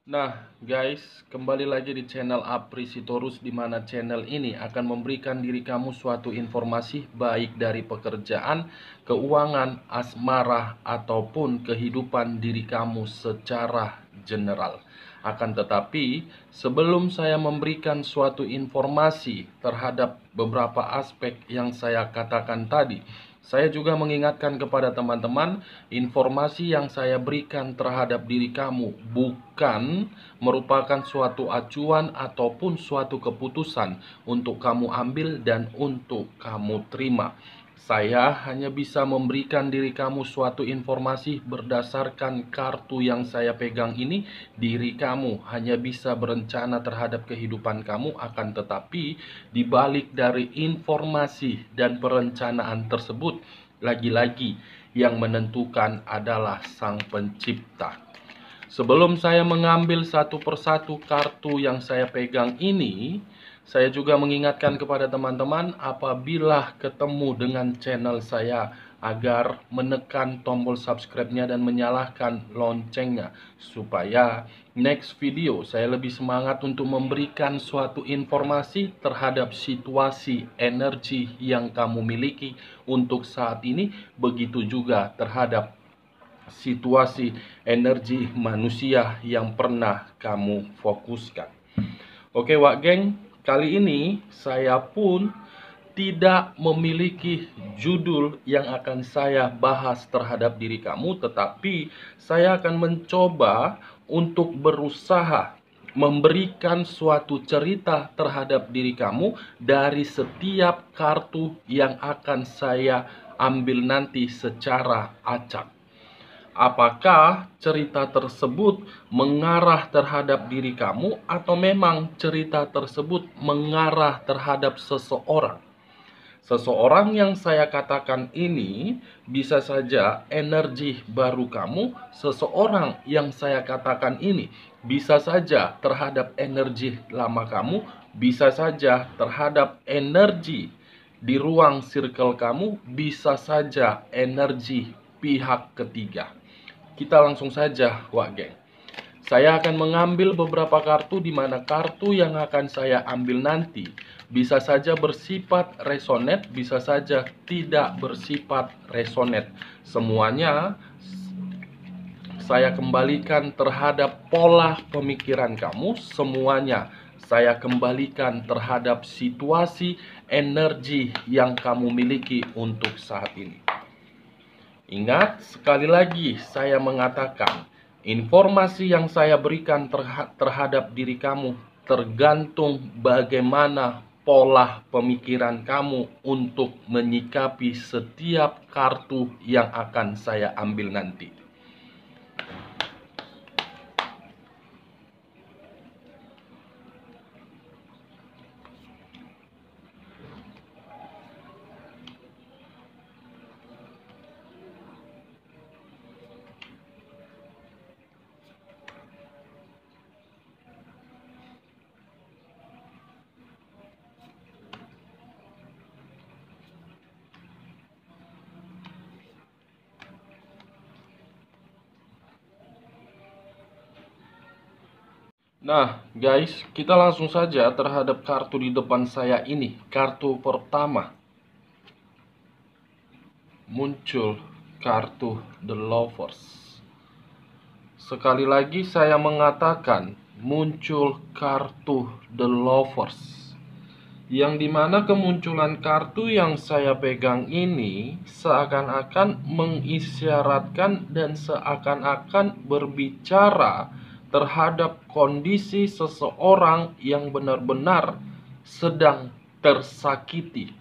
Nah, guys, kembali lagi di channel Apri Sitorus, di mana channel ini akan memberikan diri kamu suatu informasi baik dari pekerjaan, keuangan, asmara, ataupun kehidupan diri kamu secara general. Akan tetapi, sebelum saya memberikan suatu informasi terhadap beberapa aspek yang saya katakan tadi, saya juga mengingatkan kepada teman-teman, informasi yang saya berikan terhadap diri kamu bukan merupakan suatu acuan ataupun suatu keputusan untuk kamu ambil dan untuk kamu terima. Saya hanya bisa memberikan diri kamu suatu informasi berdasarkan kartu yang saya pegang ini. Diri kamu hanya bisa berencana terhadap kehidupan kamu, akan tetapi di balik dari informasi dan perencanaan tersebut, lagi-lagi yang menentukan adalah Sang Pencipta. Sebelum saya mengambil satu persatu kartu yang saya pegang ini, saya juga mengingatkan kepada teman-teman apabila ketemu dengan channel saya agar menekan tombol subscribe-nya dan menyalakan loncengnya supaya next video saya lebih semangat untuk memberikan suatu informasi terhadap situasi energi yang kamu miliki untuk saat ini, begitu juga terhadap situasi energi manusia yang pernah kamu fokuskan. Oke, Wak Geng, kali ini saya pun tidak memiliki judul yang akan saya bahas terhadap diri kamu, tetapi saya akan mencoba untuk berusaha memberikan suatu cerita terhadap diri kamu dari setiap kartu yang akan saya ambil nanti secara acak. Apakah cerita tersebut mengarah terhadap diri kamu atau memang cerita tersebut mengarah terhadap seseorang? Seseorang yang saya katakan ini bisa saja energi baru kamu. Seseorang yang saya katakan ini bisa saja terhadap energi lama kamu, bisa saja terhadap energi di ruang circle kamu, bisa saja energi pihak ketiga. Kita langsung saja, Wak Geng. Saya akan mengambil beberapa kartu, di mana kartu yang akan saya ambil nanti bisa saja bersifat resonate, bisa saja tidak bersifat resonate. Semuanya saya kembalikan terhadap pola pemikiran kamu. Semuanya saya kembalikan terhadap situasi energi yang kamu miliki untuk saat ini. Ingat, sekali lagi saya mengatakan, informasi yang saya berikan terhadap diri kamu tergantung bagaimana pola pemikiran kamu untuk menyikapi setiap kartu yang akan saya ambil nanti. Nah, guys, kita langsung saja terhadap kartu di depan saya ini. Kartu pertama muncul kartu The Lovers. Sekali lagi saya mengatakan, muncul kartu The Lovers, yang dimana kemunculan kartu yang saya pegang ini seakan-akan mengisyaratkan dan seakan-akan berbicara terhadap kondisi seseorang yang benar-benar sedang tersakiti.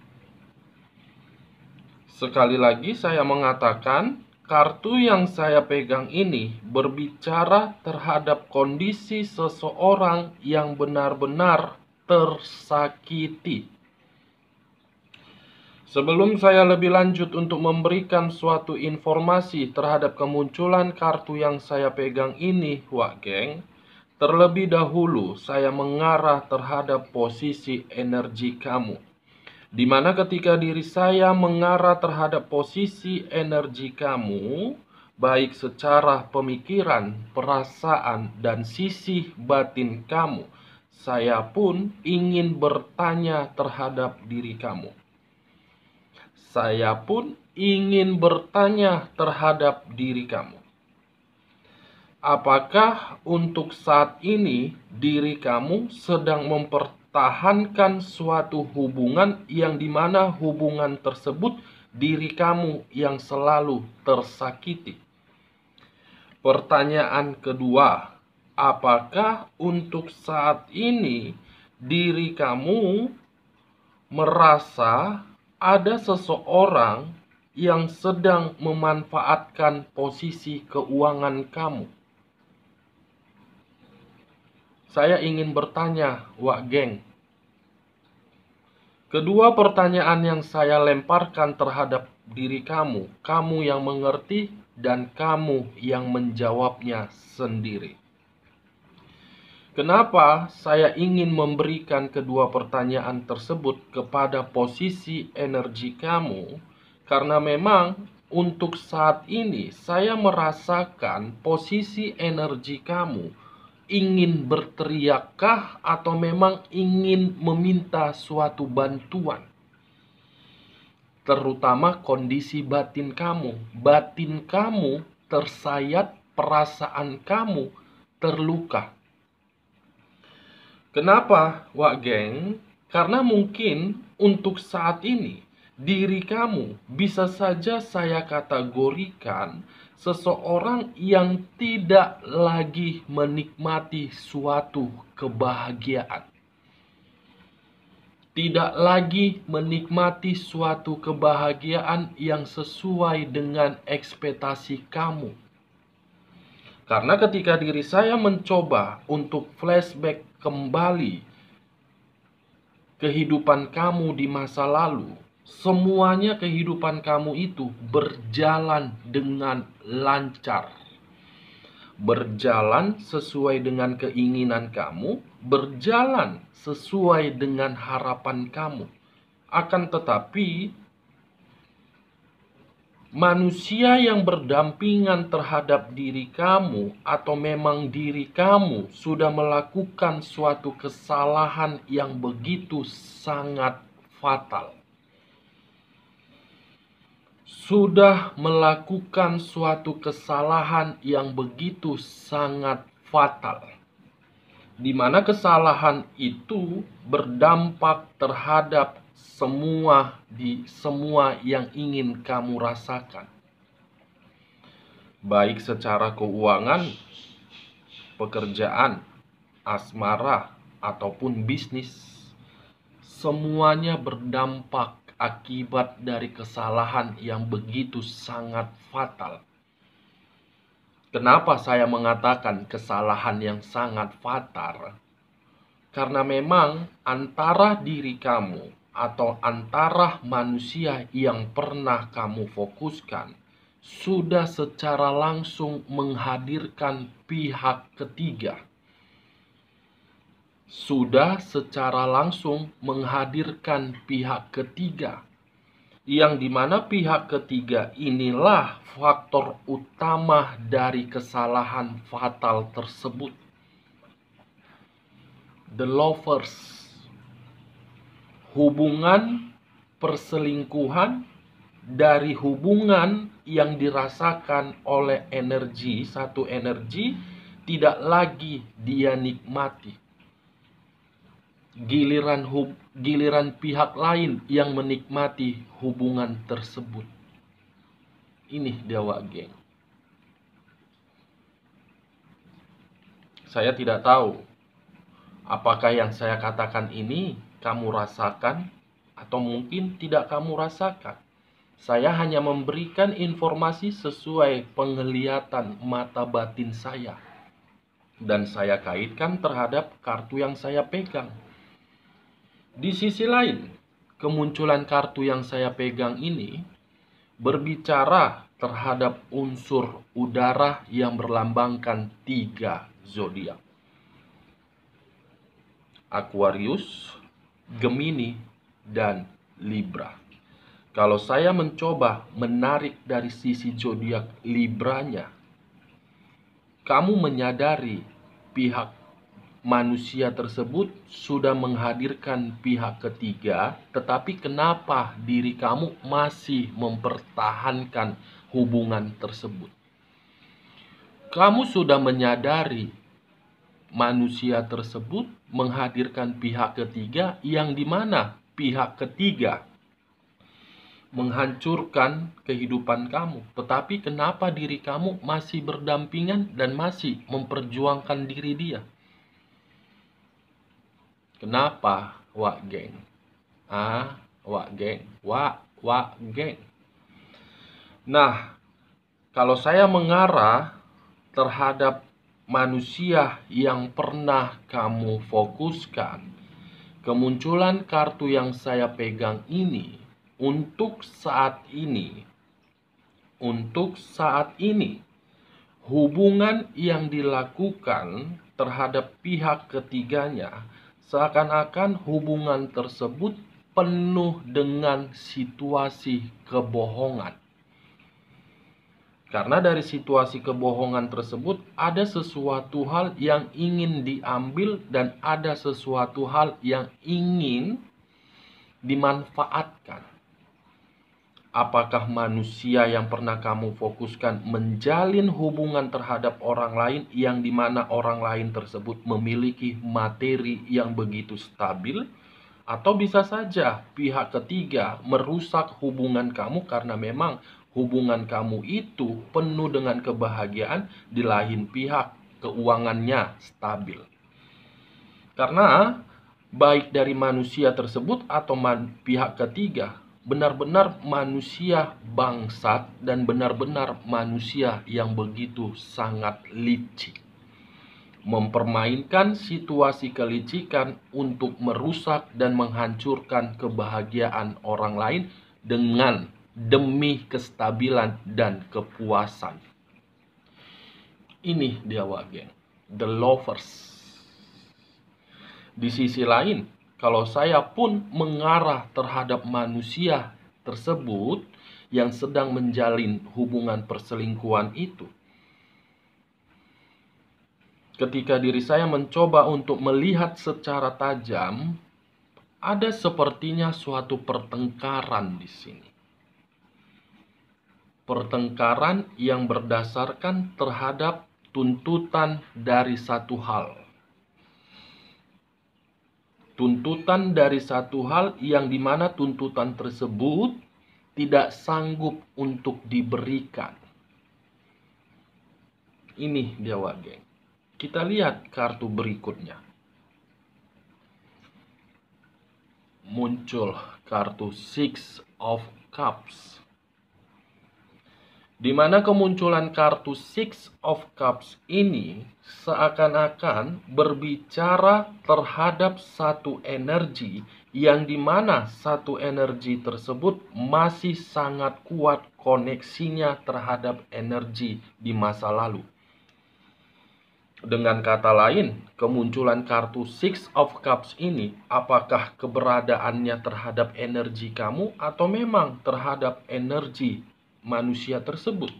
Sekali lagi saya mengatakan, kartu yang saya pegang ini berbicara terhadap kondisi seseorang yang benar-benar tersakiti. Sebelum saya lebih lanjut untuk memberikan suatu informasi terhadap kemunculan kartu yang saya pegang ini, Wak Geng, terlebih dahulu saya mengarah terhadap posisi energi kamu, di mana ketika diri saya mengarah terhadap posisi energi kamu, baik secara pemikiran, perasaan, dan sisi batin kamu. Saya pun ingin bertanya terhadap diri kamu. Saya pun ingin bertanya terhadap diri kamu. Apakah untuk saat ini diri kamu sedang mempertahankan suatu hubungan yang dimana hubungan tersebut diri kamu yang selalu tersakiti? Pertanyaan kedua, apakah untuk saat ini diri kamu merasa ada seseorang yang sedang memanfaatkan posisi keuangan kamu? Saya ingin bertanya, Wak Geng. Kedua pertanyaan yang saya lemparkan terhadap diri kamu, kamu yang mengerti dan kamu yang menjawabnya sendiri. Kenapa saya ingin memberikan kedua pertanyaan tersebut kepada posisi energi kamu? Karena memang untuk saat ini saya merasakan posisi energi kamu ingin berteriakkah atau memang ingin meminta suatu bantuan. Terutama kondisi batin kamu. Batin kamu tersayat, perasaan kamu terluka. Kenapa, Wak Geng? Karena mungkin untuk saat ini diri kamu bisa saja saya kategorikan seseorang yang tidak lagi menikmati suatu kebahagiaan. Tidak lagi menikmati suatu kebahagiaan yang sesuai dengan ekspektasi kamu. Karena ketika diri saya mencoba untuk flashback kembali kehidupan kamu di masa lalu, semuanya kehidupan kamu itu berjalan dengan lancar. Berjalan sesuai dengan keinginan kamu, berjalan sesuai dengan harapan kamu. Akan tetapi, manusia yang berdampingan terhadap diri kamu atau memang diri kamu sudah melakukan suatu kesalahan yang begitu sangat fatal. Sudah melakukan suatu kesalahan yang begitu sangat fatal, di mana kesalahan itu berdampak terhadap semua yang ingin kamu rasakan, baik secara keuangan, pekerjaan, asmara, ataupun bisnis. Semuanya berdampak akibat dari kesalahan yang begitu sangat fatal. Kenapa saya mengatakan kesalahan yang sangat fatal? Karena memang antara diri kamu atau antara manusia yang pernah kamu fokuskan sudah secara langsung menghadirkan pihak ketiga. Sudah secara langsung menghadirkan pihak ketiga, yang dimana pihak ketiga inilah faktor utama dari kesalahan fatal tersebut. The lovers, hubungan perselingkuhan dari hubungan yang dirasakan oleh satu energi tidak lagi dia nikmati. Giliran pihak lain yang menikmati hubungan tersebut. Ini dia, Wak Geng. Saya tidak tahu apakah yang saya katakan ini kamu rasakan atau mungkin tidak kamu rasakan. Saya hanya memberikan informasi sesuai penglihatan mata batin saya, dan saya kaitkan terhadap kartu yang saya pegang. Di sisi lain, kemunculan kartu yang saya pegang ini berbicara terhadap unsur udara yang berlambangkan 3 zodiak: Aquarius, Gemini, dan Libra. Kalau saya mencoba menarik dari sisi zodiak Libranya, kamu menyadari pihak manusia tersebut sudah menghadirkan pihak ketiga, tetapi kenapa diri kamu masih mempertahankan hubungan tersebut? Kamu sudah menyadari manusia tersebut menghadirkan pihak ketiga, yang dimana pihak ketiga menghancurkan kehidupan kamu, tetapi kenapa diri kamu masih berdampingan dan masih memperjuangkan diri dia? Kenapa, wak geng? Wak geng, wak geng. Nah, kalau saya mengarah terhadap manusia yang pernah kamu fokuskan, kemunculan kartu yang saya pegang ini untuk saat ini, hubungan yang dilakukan terhadap pihak ketiganya seakan-akan hubungan tersebut penuh dengan situasi kebohongan. Karena dari situasi kebohongan tersebut ada sesuatu hal yang ingin diambil dan ada sesuatu hal yang ingin dimanfaatkan. Apakah manusia yang pernah kamu fokuskan menjalin hubungan terhadap orang lain yang dimana orang lain tersebut memiliki materi yang begitu stabil? Atau bisa saja pihak ketiga merusak hubungan kamu karena memang hubungan kamu itu penuh dengan kebahagiaan, di lain pihak keuangannya stabil. Karena baik dari manusia tersebut atau pihak ketiga benar-benar manusia bangsat dan benar-benar manusia yang begitu sangat licik, mempermainkan situasi kelicikan untuk merusak dan menghancurkan kebahagiaan orang lain dengan demi kestabilan dan kepuasan. Ini dia wak geng, the lovers. Di sisi lain, kalau saya pun mengarah terhadap manusia tersebut yang sedang menjalin hubungan perselingkuhan itu, ketika diri saya mencoba untuk melihat secara tajam, ada sepertinya suatu pertengkaran di sini. Pertengkaran yang berdasarkan terhadap tuntutan dari satu hal. Tuntutan dari satu hal yang dimana tuntutan tersebut tidak sanggup untuk diberikan. Ini dia wak geng. Kita lihat kartu berikutnya. Muncul kartu Six of Cups. Di mana kemunculan kartu Six of Cups ini seakan-akan berbicara terhadap satu energi yang dimana satu energi tersebut masih sangat kuat koneksinya terhadap energi di masa lalu. Dengan kata lain, kemunculan kartu Six of Cups ini apakah keberadaannya terhadap energi kamu atau memang terhadap energi manusia tersebut?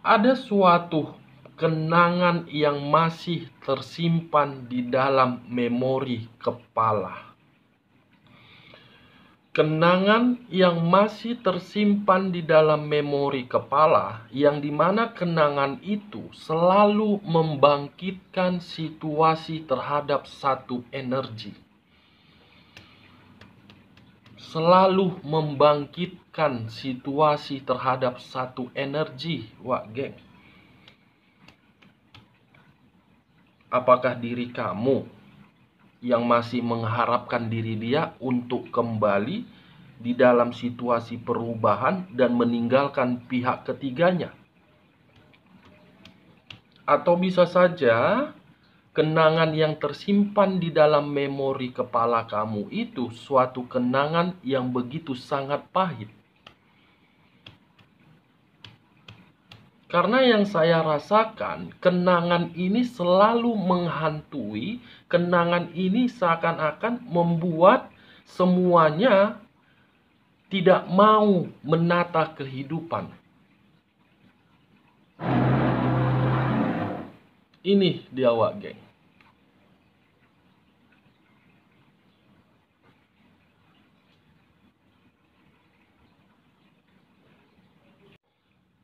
Ada suatu kenangan yang masih tersimpan di dalam memori kepala. Kenangan yang masih tersimpan di dalam memori kepala, yang dimana kenangan itu selalu membangkitkan situasi terhadap satu energi. Selalu membangkitkan situasi terhadap satu energi, wak geng. Apakah diri kamu yang masih mengharapkan diri dia untuk kembali di dalam situasi perubahan dan meninggalkan pihak ketiganya? Atau bisa saja kenangan yang tersimpan di dalam memori kepala kamu itu suatu kenangan yang begitu sangat pahit. Karena yang saya rasakan, kenangan ini selalu menghantui, kenangan ini seakan-akan membuat semuanya tidak mau menata kehidupan. Ini dia, Wak Geng.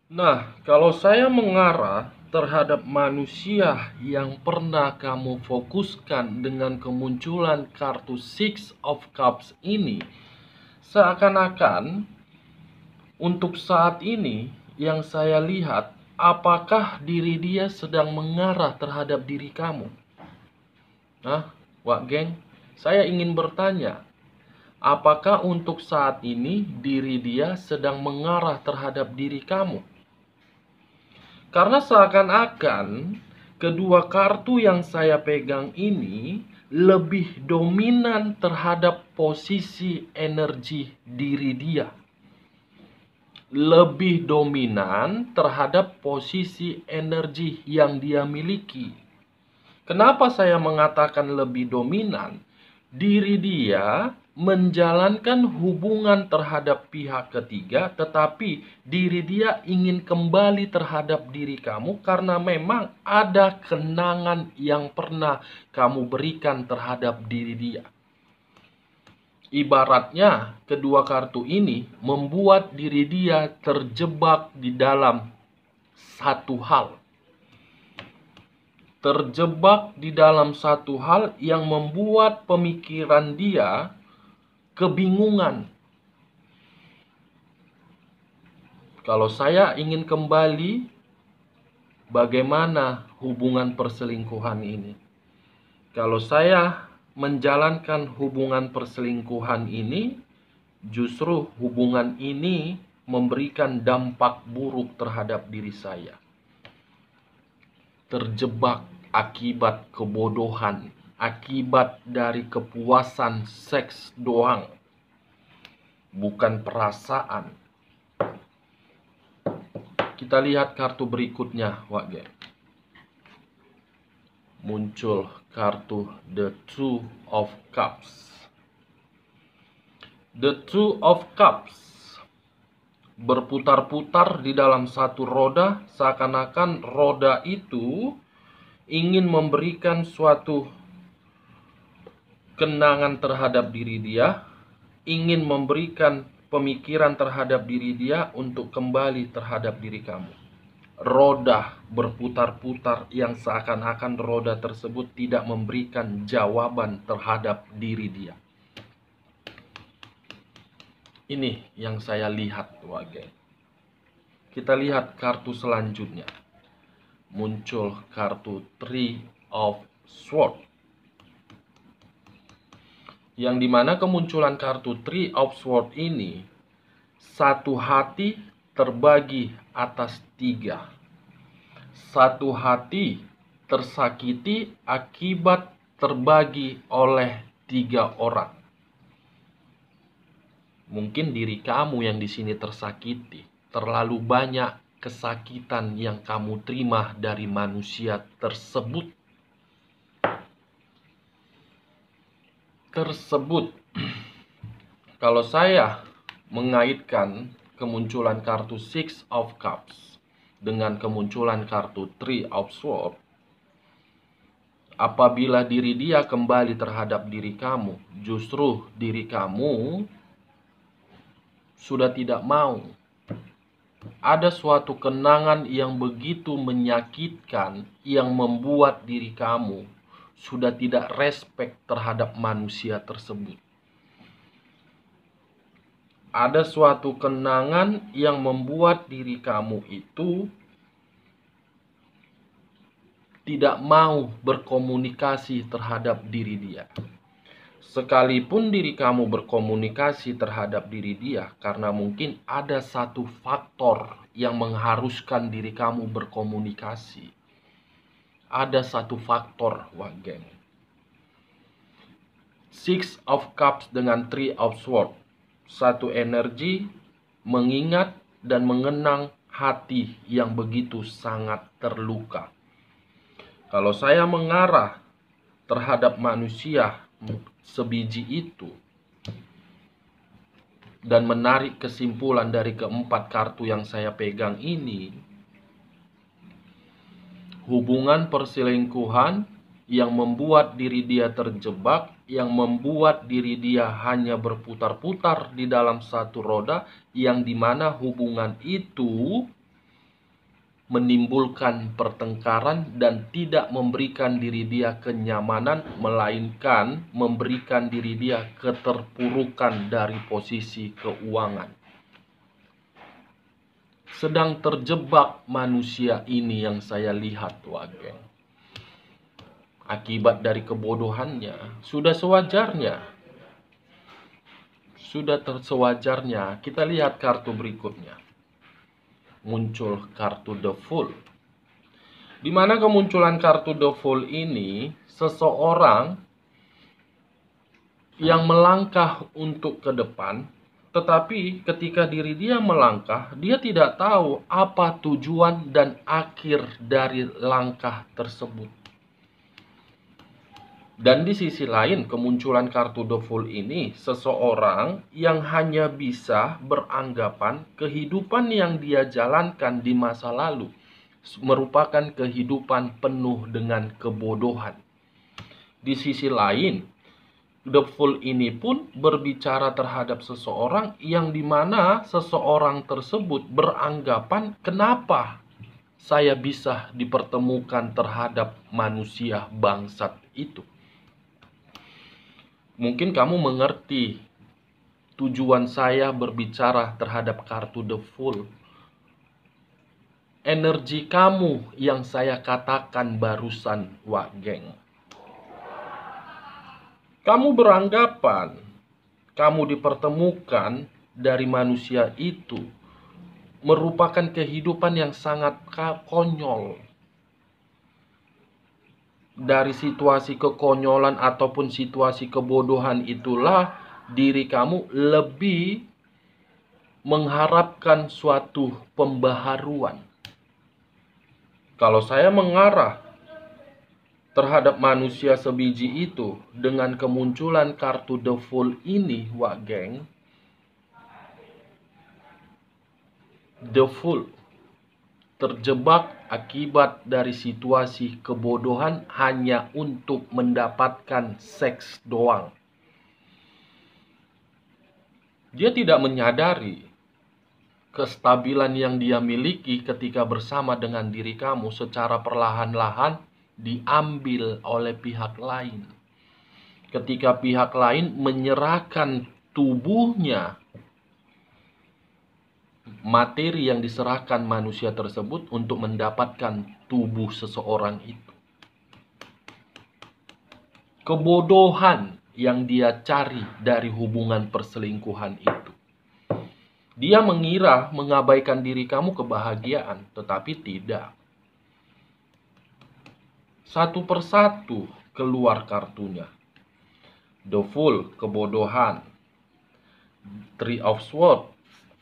Nah, kalau saya mengarah terhadap manusia yang pernah kamu fokuskan dengan kemunculan kartu Six of Cups ini, seakan-akan untuk saat ini yang saya lihat, apakah diri dia sedang mengarah terhadap diri kamu? Nah, Wak Geng, saya ingin bertanya, apakah untuk saat ini diri dia sedang mengarah terhadap diri kamu? Karena seakan-akan kedua kartu yang saya pegang ini lebih dominan terhadap posisi energi diri dia. Lebih dominan terhadap posisi energi yang dia miliki. Kenapa saya mengatakan lebih dominan? Diri dia menjalankan hubungan terhadap pihak ketiga, tetapi diri dia ingin kembali terhadap diri kamu karena memang ada kenangan yang pernah kamu berikan terhadap diri dia. Ibaratnya, kedua kartu ini membuat diri dia terjebak di dalam satu hal. Terjebak di dalam satu hal yang membuat pemikiran dia kebingungan. Kalau saya ingin kembali, bagaimana hubungan perselingkuhan ini? Kalau saya menjalankan hubungan perselingkuhan ini, justru hubungan ini memberikan dampak buruk terhadap diri saya. Terjebak akibat kebodohan, akibat dari kepuasan seks doang, bukan perasaan. Kita lihat kartu berikutnya, Wak Geng. Muncul kartu The Two of Cups. The Two of Cups berputar-putar di dalam satu roda, seakan-akan roda itu ingin memberikan suatu kenangan terhadap diri dia, ingin memberikan pemikiran terhadap diri dia untuk kembali terhadap diri kamu. Roda berputar-putar yang seakan-akan roda tersebut tidak memberikan jawaban terhadap diri dia. Ini yang saya lihat, Wak Geng. Kita lihat kartu selanjutnya. Muncul kartu Three of Swords. Yang dimana kemunculan kartu Three of Swords ini, satu hati terbagi atas tiga. Satu hati tersakiti akibat terbagi oleh tiga orang. Mungkin diri kamu yang di sini tersakiti. Terlalu banyak kesakitan yang kamu terima dari manusia tersebut. Kalau saya mengaitkan kemunculan kartu Six of Cups dengan kemunculan kartu Three of Swords, apabila diri dia kembali terhadap diri kamu, justru diri kamu sudah tidak mau. Ada suatu kenangan yang begitu menyakitkan yang membuat diri kamu sudah tidak respect terhadap manusia tersebut. Ada suatu kenangan yang membuat diri kamu itu tidak mau berkomunikasi terhadap diri dia. Sekalipun diri kamu berkomunikasi terhadap diri dia, karena mungkin ada satu faktor yang mengharuskan diri kamu berkomunikasi. Ada satu faktor, Wak Geng. Six of Cups dengan Three of Swords. Satu energi mengingat dan mengenang hati yang begitu sangat terluka. Kalau saya mengarah terhadap manusia sebiji itu, dan menarik kesimpulan dari keempat kartu yang saya pegang ini, hubungan perselingkuhan yang membuat diri dia terjebak, yang membuat diri dia hanya berputar-putar di dalam satu roda, yang dimana hubungan itu menimbulkan pertengkaran dan tidak memberikan diri dia kenyamanan, melainkan memberikan diri dia keterpurukan dari posisi keuangan. Sedang terjebak manusia ini yang saya lihat, geng. Akibat dari kebodohannya, sudah sewajarnya. Kita lihat kartu berikutnya. Muncul kartu The Fool. Di mana kemunculan kartu The Fool ini, seseorang yang melangkah untuk ke depan, tetapi ketika diri dia melangkah, dia tidak tahu apa tujuan dan akhir dari langkah tersebut. Dan di sisi lain, kemunculan kartu The Fool ini, seseorang yang hanya bisa beranggapan kehidupan yang dia jalankan di masa lalu merupakan kehidupan penuh dengan kebodohan. Di sisi lain, The Fool ini pun berbicara terhadap seseorang yang dimana seseorang tersebut beranggapan, kenapa saya bisa dipertemukan terhadap manusia bangsat itu. Mungkin kamu mengerti tujuan saya berbicara terhadap kartu The Fool. Energi kamu yang saya katakan barusan, geng. Kamu beranggapan kamu dipertemukan dari manusia itu merupakan kehidupan yang sangat konyol. Dari situasi kekonyolan ataupun situasi kebodohan itulah diri kamu lebih mengharapkan suatu pembaharuan. Kalau saya mengarah terhadap manusia sebiji itu dengan kemunculan kartu The Fool ini, geng, The Fool terjebak akibat dari situasi kebodohan hanya untuk mendapatkan seks doang. Dia tidak menyadari kestabilan yang dia miliki ketika bersama dengan diri kamu secara perlahan-lahan diambil oleh pihak lain. Ketika pihak lain menyerahkan tubuhnya, materi yang diserahkan manusia tersebut untuk mendapatkan tubuh seseorang itu. Kebodohan yang dia cari dari hubungan perselingkuhan itu. Dia mengira mengabaikan diri kamu kebahagiaan, tetapi tidak. Satu persatu keluar kartunya. The Fool, kebodohan. Three of Swords,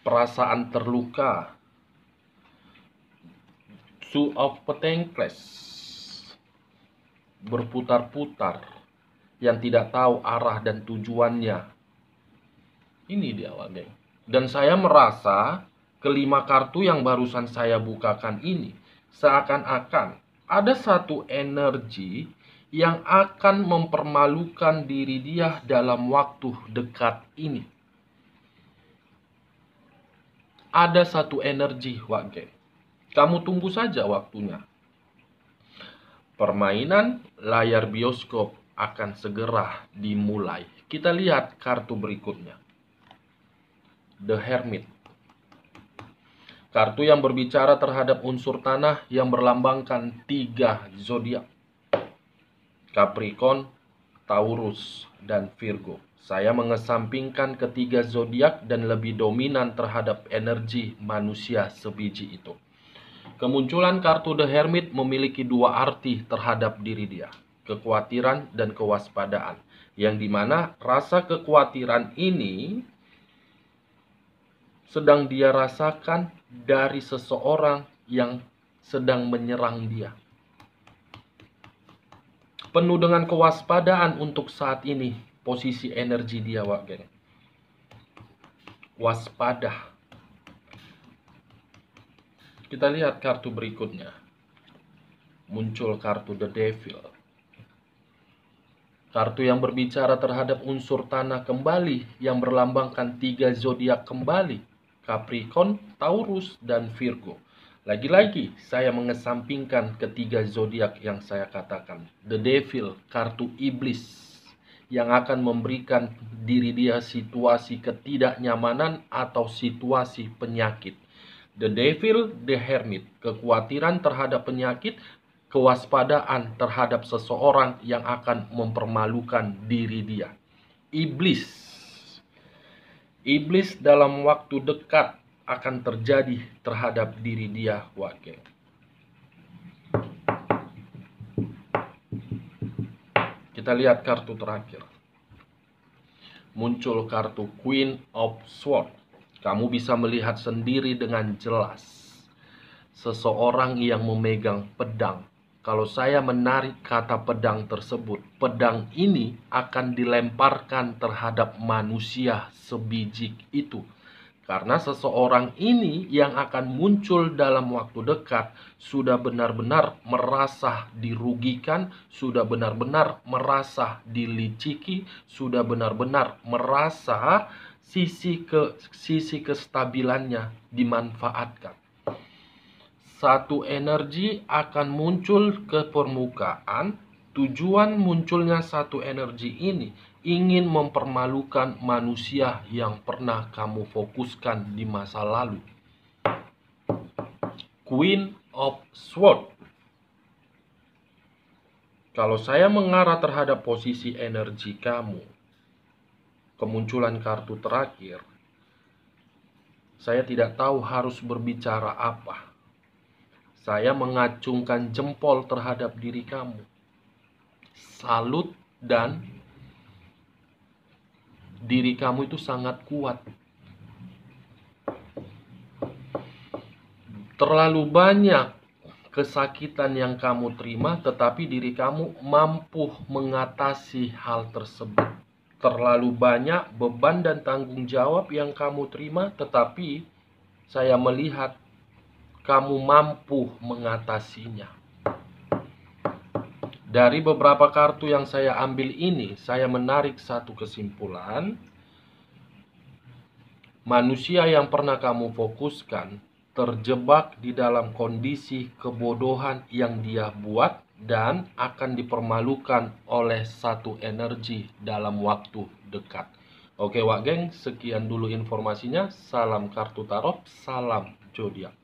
perasaan terluka. Two of Pentacles, berputar-putar, yang tidak tahu arah dan tujuannya. Ini dia, geng. Dan saya merasa kelima kartu yang barusan saya bukakan ini seakan-akan ada satu energi yang akan mempermalukan diri dia dalam waktu dekat ini. Ada satu energi, geng. Kamu tunggu saja waktunya. Permainan layar bioskop akan segera dimulai. Kita lihat kartu berikutnya. The Hermit. Kartu yang berbicara terhadap unsur tanah yang berlambangkan 3 zodiak. Capricorn, Taurus, dan Virgo. Saya mengesampingkan ketiga zodiak dan lebih dominan terhadap energi manusia sebiji itu. Kemunculan kartu The Hermit memiliki 2 arti terhadap diri dia. Kekhawatiran dan kewaspadaan. Yang dimana rasa kekhawatiran ini sedang dia rasakan dari seseorang yang sedang menyerang dia. Penuh dengan kewaspadaan untuk saat ini posisi energi dia, geng. waspada. Kita lihat kartu berikutnya. Muncul kartu The Devil. Kartu yang berbicara terhadap unsur tanah kembali yang berlambangkan 3 zodiak kembali. Capricorn, Taurus, dan Virgo. Lagi-lagi saya mengesampingkan ketiga zodiak yang saya katakan. The Devil, kartu iblis yang akan memberikan diri dia situasi ketidaknyamanan atau situasi penyakit. The Devil, the Hermit, kekhawatiran terhadap penyakit, kewaspadaan terhadap seseorang yang akan mempermalukan diri dia. Iblis dalam waktu dekat akan terjadi terhadap diri dia, Wage. Kita lihat kartu terakhir. Muncul kartu Queen of Swords. Kamu bisa melihat sendiri dengan jelas seseorang yang memegang pedang. Kalau saya menarik kata pedang tersebut, pedang ini akan dilemparkan terhadap manusia sebiji itu. Karena seseorang ini yang akan muncul dalam waktu dekat sudah benar-benar merasa dirugikan, sudah benar-benar merasa diliciki, sudah benar-benar merasa sisi kestabilannya dimanfaatkan. Satu energi akan muncul ke permukaan. Tujuan munculnya satu energi ini ingin mempermalukan manusia yang pernah kamu fokuskan di masa lalu. Queen of Swords. Kalau saya mengarah terhadap posisi energi kamu, kemunculan kartu terakhir, saya tidak tahu harus berbicara apa. Saya mengacungkan jempol terhadap diri kamu. Salut, dan diri kamu itu sangat kuat. Terlalu banyak kesakitan yang kamu terima, tetapi diri kamu mampu mengatasi hal tersebut. Terlalu banyak beban dan tanggung jawab yang kamu terima, tetapi saya melihat kamu mampu mengatasinya. Dari beberapa kartu yang saya ambil ini, saya menarik satu kesimpulan. Manusia yang pernah kamu fokuskan terjebak di dalam kondisi kebodohan yang dia buat dan akan dipermalukan oleh satu energi dalam waktu dekat. Oke, Wak Geng, sekian dulu informasinya. Salam kartu tarot, salam zodiak.